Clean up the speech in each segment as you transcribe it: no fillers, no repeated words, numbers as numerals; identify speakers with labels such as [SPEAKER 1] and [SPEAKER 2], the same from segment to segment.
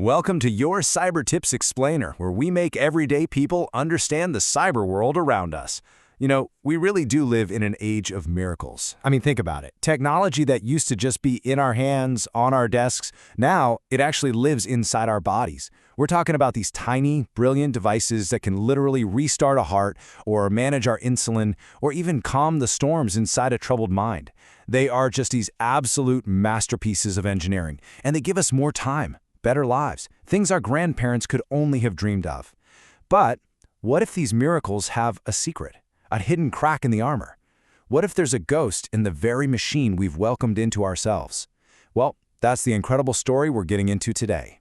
[SPEAKER 1] Welcome to your Cyber Tips Explainer, where we make everyday people understand the cyber world around us. You know, we really do live in an age of miracles. I mean, think about it. Technology that used to just be in our hands, on our desks, now it actually lives inside our bodies. We're talking about these tiny, brilliant devices that can literally restart a heart or manage our insulin or even calm the storms inside a troubled mind. They are just these absolute masterpieces of engineering, and they give us more time, better lives, things our grandparents could only have dreamed of. But what if these miracles have a secret? A hidden crack in the armor? What if there's a ghost in the very machine we've welcomed into ourselves? Well, that's the incredible story we're getting into today.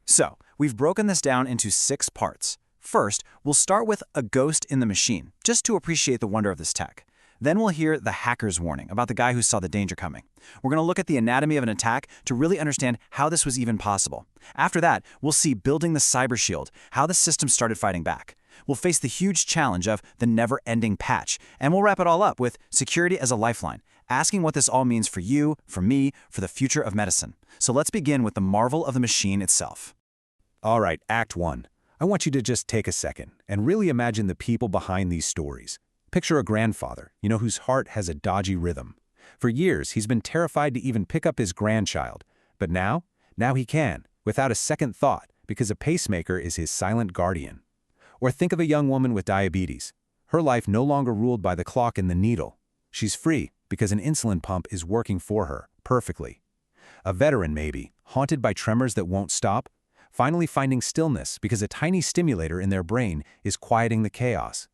[SPEAKER 2] So, we've broken this down into 6 parts. First, we'll start with a ghost in the machine, just to appreciate the wonder of this tech. Then we'll hear the hacker's warning about the guy who saw the danger coming. We're going to look at the anatomy of an attack to really understand how this was even possible. After that, we'll see building the cyber shield, how the system started fighting back. We'll face the huge challenge of the never-ending patch, and we'll wrap it all up with security as a lifeline, asking what this all means for you, for me, for the future of medicine. So let's begin with the marvel of the machine itself.
[SPEAKER 1] All right, Act 1. I want you to just take a second and really imagine the people behind these stories. Picture a grandfather, whose heart has a dodgy rhythm. For years, he's been terrified to even pick up his grandchild. But now he can, without a second thought, because a pacemaker is his silent guardian. Or think of a young woman with diabetes. Her life no longer ruled by the clock and the needle. She's free because an insulin pump is working for her, perfectly. A veteran maybe, haunted by tremors that won't stop, finally finding stillness because a tiny stimulator in their brain is quieting the chaos.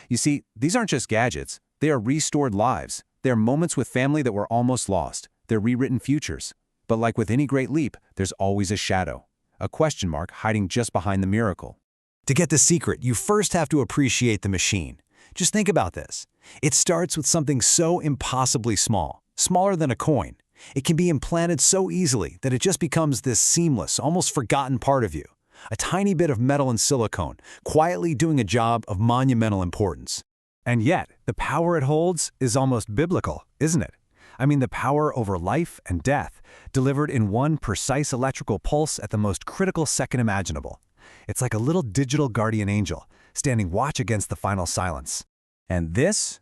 [SPEAKER 1] You see, these aren't just gadgets, they are restored lives. They're moments with family that were almost lost. They're rewritten futures. But like with any great leap, there's always a shadow, a question mark hiding just behind the miracle. To get the secret, you first have to appreciate the machine. Just think about this. It starts with something so impossibly small, smaller than a coin. It can be implanted so easily that it just becomes this seamless, almost forgotten part of you. A tiny bit of metal and silicone, quietly doing a job of monumental importance. And yet, the power it holds is almost biblical, isn't it? I mean, the power over life and death, delivered in one precise electrical pulse at the most critical second imaginable. It's like a little digital guardian angel, standing watch against the final silence. And this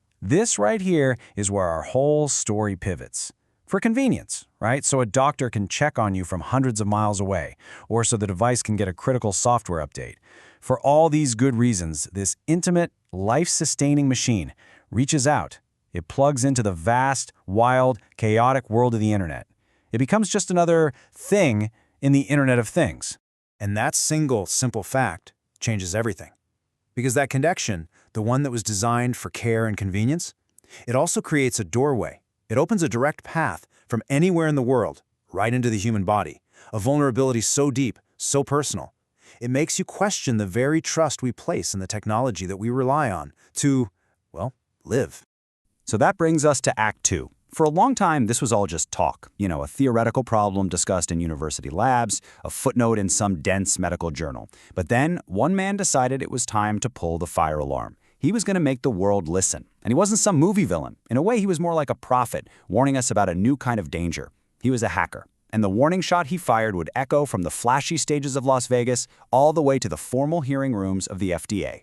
[SPEAKER 1] right here is where our whole story pivots. For convenience, right? So a doctor can check on you from hundreds of miles away, or so the device can get a critical software update. For all these good reasons, this intimate, life-sustaining machine reaches out. It plugs into the vast, wild, chaotic world of the internet. It becomes just another thing in the Internet of Things. And that single, simple fact changes everything. Because that connection, the one that was designed for care and convenience, it also creates a doorway. It opens a direct path from anywhere in the world, right into the human body. A vulnerability so deep, so personal. It makes you question the very trust we place in the technology that we rely on to, well, live.
[SPEAKER 2] So that brings us to Act 2. For a long time, this was all just talk. A theoretical problem discussed in university labs, a footnote in some dense medical journal. But then, one man decided it was time to pull the fire alarm. He was going to make the world listen. And he wasn't some movie villain. In a way, he was more like a prophet, warning us about a new kind of danger. He was a hacker. And the warning shot he fired would echo from the flashy stages of Las Vegas all the way to the formal hearing rooms of the FDA.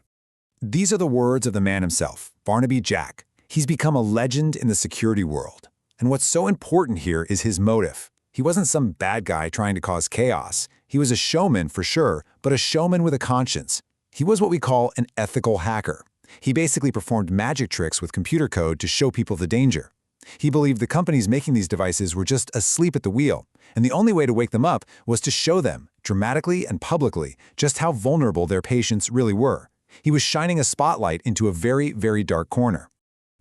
[SPEAKER 3] These are the words of the man himself, Barnaby Jack. He's become a legend in the security world. And what's so important here is his motive. He wasn't some bad guy trying to cause chaos. He was a showman for sure, but a showman with a conscience. He was what we call an ethical hacker. He basically performed magic tricks with computer code to show people the danger. He believed the companies making these devices were just asleep at the wheel, and the only way to wake them up was to show them, dramatically and publicly, just how vulnerable their patients really were. He was shining a spotlight into a very, very dark corner.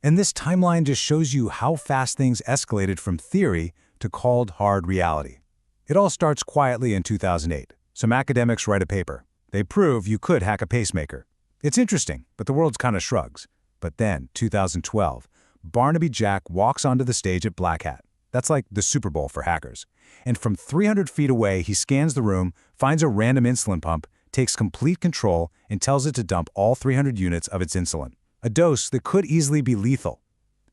[SPEAKER 1] And this timeline just shows you how fast things escalated from theory to cold, hard reality. It all starts quietly in 2008. Some academics write a paper. They prove you could hack a pacemaker. It's interesting, but the world kind of shrugs. But then, 2012, Barnaby Jack walks onto the stage at Black Hat. That's like the Super Bowl for hackers. And from 300 feet away, he scans the room, finds a random insulin pump, takes complete control, and tells it to dump all 300 units of its insulin. A dose that could easily be lethal.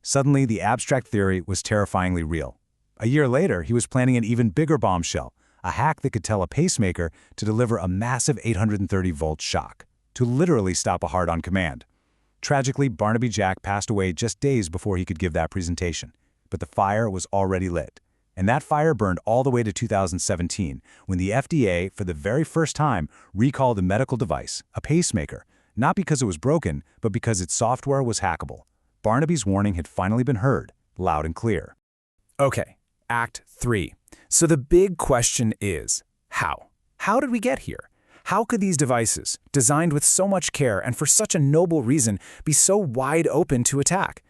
[SPEAKER 1] Suddenly, the abstract theory was terrifyingly real. A year later, he was planning an even bigger bombshell,
[SPEAKER 3] a hack that could tell a pacemaker to deliver a massive 830-volt shock, to literally stop a heart on command. Tragically, Barnaby Jack passed away just days before he could give that presentation, but the fire was already lit. And that fire burned all the way to 2017, when the FDA, for the very first time, recalled a medical device, a pacemaker, not because it was broken, but because its software was hackable. Barnaby's warning had finally been heard, loud and clear.
[SPEAKER 1] Okay, Act 3. So the big question is, how? How did we get here? How could these devices, designed with so much care and for such a noble reason, be so wide open to attack?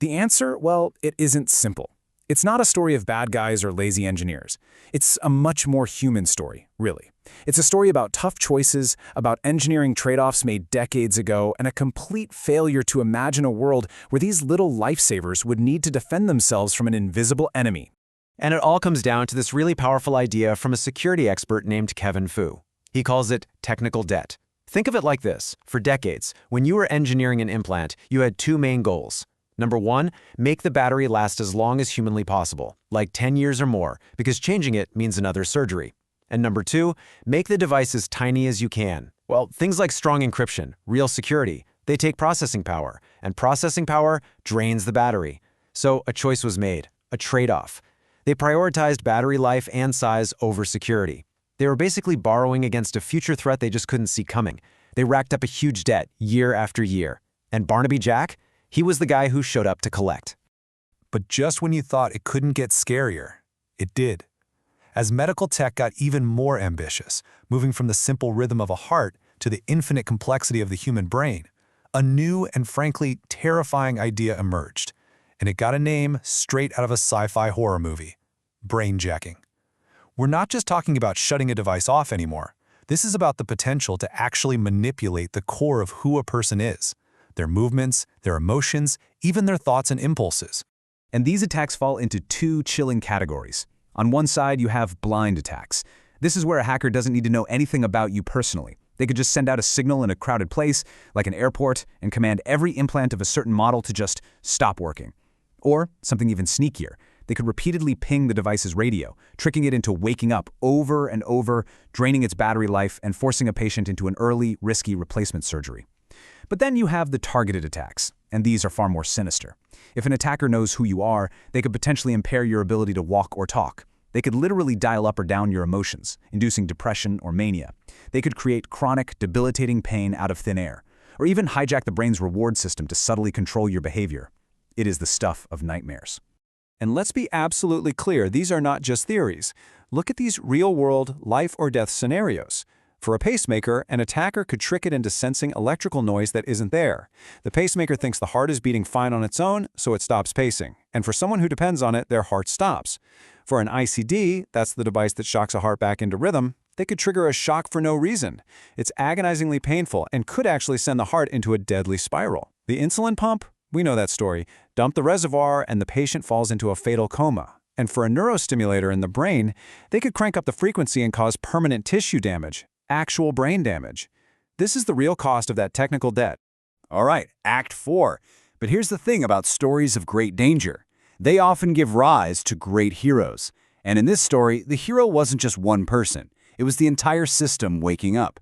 [SPEAKER 1] The answer, well, it isn't simple. It's not a story of bad guys or lazy engineers. It's a much more human story, really. It's a story about tough choices, about engineering trade-offs made decades ago, and a complete failure to imagine a world where these little lifesavers would need to defend themselves from an invisible enemy.
[SPEAKER 2] And it all comes down to this really powerful idea from a security expert named Kevin Fu. He calls it technical debt. Think of it like this. For decades, when you were engineering an implant, you had two main goals. Number one, make the battery last as long as humanly possible, like 10 years or more, because changing it means another surgery. And number two, make the device as tiny as you can. Well, things like strong encryption, real security, they take processing power, and processing power drains the battery. So a choice was made, a trade-off. They prioritized battery life and size over security. They were basically borrowing against a future threat they just couldn't see coming. They racked up a huge debt year after year. And Barnaby Jack? He was the guy who showed up to collect.
[SPEAKER 3] But just when you thought it couldn't get scarier, it did. As medical tech got even more ambitious, moving from the simple rhythm of a heart to the infinite complexity of the human brain, a new and frankly terrifying idea emerged. And it got a name straight out of a sci-fi horror movie: brainjacking. We're not just talking about shutting a device off anymore. This is about the potential to actually manipulate the core of who a person is, their movements, their emotions, even their thoughts and impulses.
[SPEAKER 1] And these attacks fall into two chilling categories. On one side, you have blind attacks. This is where a hacker doesn't need to know anything about you personally. They could just send out a signal in a crowded place, like an airport, and command every implant of a certain model to just stop working. Or something even sneakier. They could repeatedly ping the device's radio, tricking it into waking up over and over, draining its battery life, and forcing a patient into an early, risky replacement surgery. But then you have the targeted attacks, and these are far more sinister. If an attacker knows who you are, they could potentially impair your ability to walk or talk. They could literally dial up or down your emotions, inducing depression or mania. They could create chronic, debilitating pain out of thin air, or even hijack the brain's reward system to subtly control your behavior. It is the stuff of nightmares. And let's be absolutely clear, these are not just theories. Look at these real-world, life-or-death scenarios. For a pacemaker, an attacker could trick it into sensing electrical noise that isn't there. The pacemaker thinks the heart is beating fine on its own, so it stops pacing. And for someone who depends on it, their heart stops. For an ICD, that's the device that shocks a heart back into rhythm, they could trigger a shock for no reason. It's agonizingly painful and could actually send the heart into a deadly spiral. The insulin pump? We know that story. Dump the reservoir and the patient falls into a fatal coma. And for a neurostimulator in the brain, they could crank up the frequency and cause permanent tissue damage, actual brain damage. This is the real cost of that technical debt.
[SPEAKER 4] All right, Act 4. But here's the thing about stories of great danger. They often give rise to great heroes. And in this story, the hero wasn't just one person. It was the entire system waking up.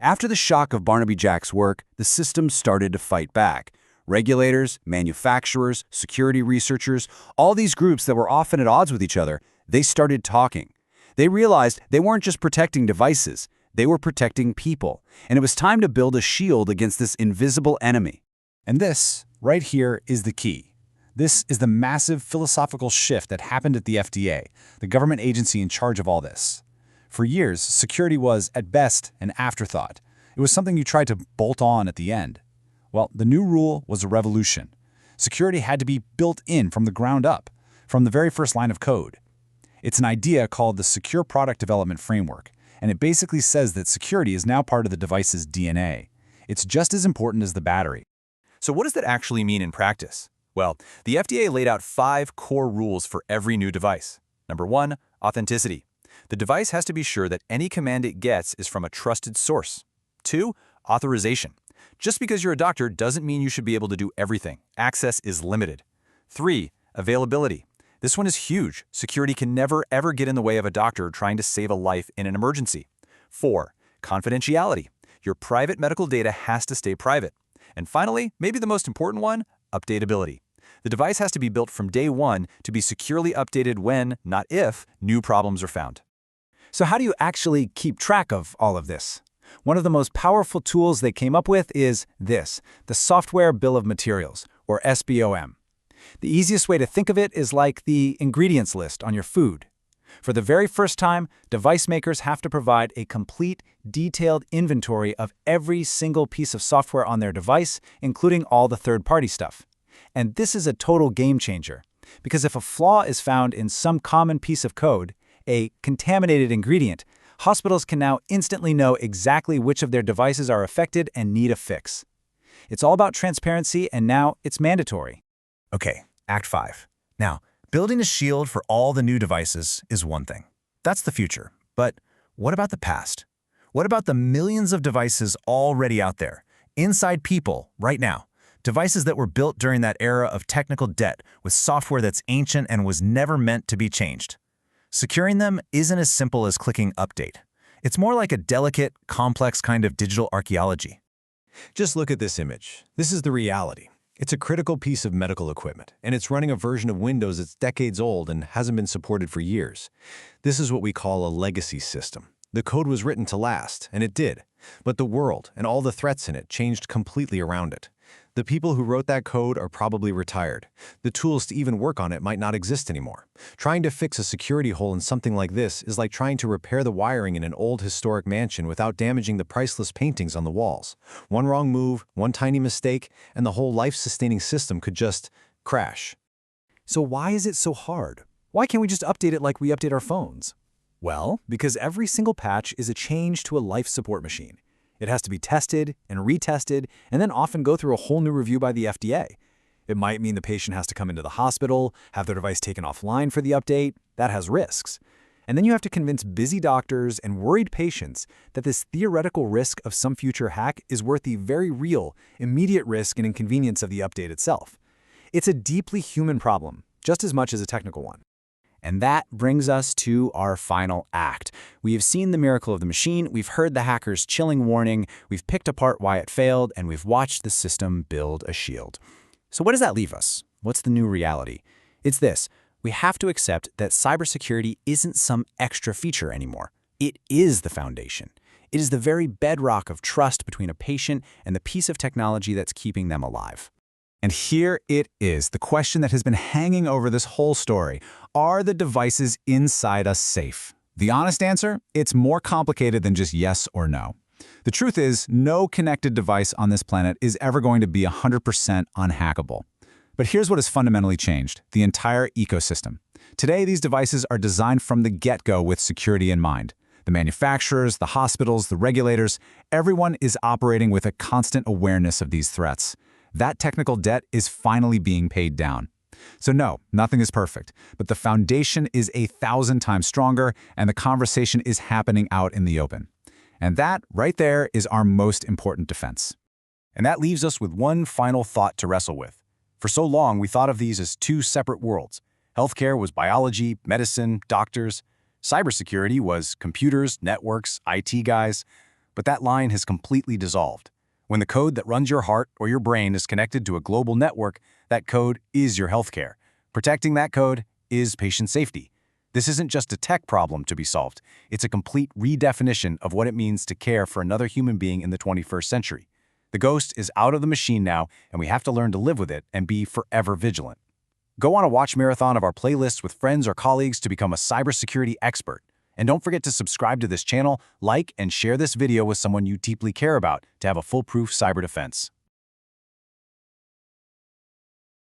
[SPEAKER 4] After the shock of Barnaby Jack's work, the system started to fight back. Regulators, manufacturers, security researchers, all these groups that were often at odds with each other, they started talking. They realized they weren't just protecting devices, they were protecting people. And it was time to build a shield against this invisible enemy.
[SPEAKER 3] And this, right here, is the key. This is the massive philosophical shift that happened at the FDA, the government agency in charge of all this. For years, security was, at best, an afterthought. It was something you tried to bolt on at the end. Well, the new rule was a revolution. Security had to be built in from the ground up, from the very first line of code. It's an idea called the Secure Product Development Framework, and it basically says that security is now part of the device's DNA. It's just as important as the battery.
[SPEAKER 1] So what does that actually mean in practice? Well, the FDA laid out 5 core rules for every new device. Number 1, authenticity. The device has to be sure that any command it gets is from a trusted source. 2, authorization. Just because you're a doctor doesn't mean you should be able to do everything. Access is limited. 3, availability.
[SPEAKER 2] This one is huge. Security can never ever get in the way of a doctor trying to save a life in an emergency. 4. Confidentiality. Your private medical data has to stay private. And finally, maybe the most important one, updatability. The device has to be built from day one to be securely updated when, not if, new problems are found.
[SPEAKER 5] So how do you actually keep track of all of this? One of the most powerful tools they came up with is this, the Software Bill of Materials, or SBOM. The easiest way to think of it is like the ingredients list on your food. For the very first time, device makers have to provide a complete, detailed inventory of every single piece of software on their device, including all the third-party stuff. And this is a total game changer, because if a flaw is found in some common piece of code, a contaminated ingredient, hospitals can now instantly know exactly which of their devices are affected and need a fix. It's all about transparency, and now it's mandatory.
[SPEAKER 6] Okay, Act 5. Now, building a shield for all the new devices is one thing. That's the future. But what about the past? What about the millions of devices already out there, inside people, right now? Devices that were built during that era of technical debt with software that's ancient and was never meant to be changed. Securing them isn't as simple as clicking Update. It's more like a delicate, complex kind of digital archaeology.
[SPEAKER 3] Just look at this image. This is the reality. It's a critical piece of medical equipment, and it's running a version of Windows that's decades old and hasn't been supported for years. This is what we call a legacy system. The code was written to last, and it did. But the world and all the threats in it changed completely around it. The people who wrote that code are probably retired. The tools to even work on it might not exist anymore. Trying to fix a security hole in something like this is like trying to repair the wiring in an old historic mansion without damaging the priceless paintings on the walls. One wrong move, one tiny mistake, and the whole life-sustaining system could just crash.
[SPEAKER 5] So why is it so hard? Why can't we just update it like we update our phones? Well, because every single patch is a change to a life support machine. It has to be tested and retested and then often go through a whole new review by the FDA. It might mean the patient has to come into the hospital, have their device taken offline for the update. That has risks. And then you have to convince busy doctors and worried patients that this theoretical risk of some future hack is worth the very real, immediate risk and inconvenience of the update itself. It's a deeply human problem, just as much as a technical one.
[SPEAKER 2] And that brings us to our final act. We have seen the miracle of the machine, we've heard the hacker's chilling warning, we've picked apart why it failed, and we've watched the system build a shield. So what does that leave us? What's the new reality? It's this. We have to accept that cybersecurity isn't some extra feature anymore. It is the foundation. It is the very bedrock of trust between a patient and the piece of technology that's keeping them alive.
[SPEAKER 1] And here it is, the question that has been hanging over this whole story. Are the devices inside us safe? The honest answer? It's more complicated than just yes or no. The truth is, no connected device on this planet is ever going to be 100% unhackable. But here's what has fundamentally changed: the entire ecosystem. Today, these devices are designed from the get-go with security in mind. The manufacturers, the hospitals, the regulators, everyone is operating with a constant awareness of these threats. That technical debt is finally being paid down. So no, nothing is perfect, but the foundation is 1,000 times stronger, and the conversation is happening out in the open. And that, right there, is our most important defense.
[SPEAKER 4] And that leaves us with one final thought to wrestle with. For so long, we thought of these as two separate worlds. Healthcare was biology, medicine, doctors. Cybersecurity was computers, networks, IT guys. But that line has completely dissolved. When the code that runs your heart or your brain is connected to a global network, that code is your healthcare. Protecting that code is patient safety. This isn't just a tech problem to be solved. It's a complete redefinition of what it means to care for another human being in the 21st century. The ghost is out of the machine now, and we have to learn to live with it and be forever vigilant. Go on a watch marathon of our playlists with friends or colleagues to become a cybersecurity expert. And don't forget to subscribe to this channel, like, and share this video with someone you deeply care about to have a foolproof cyber defense.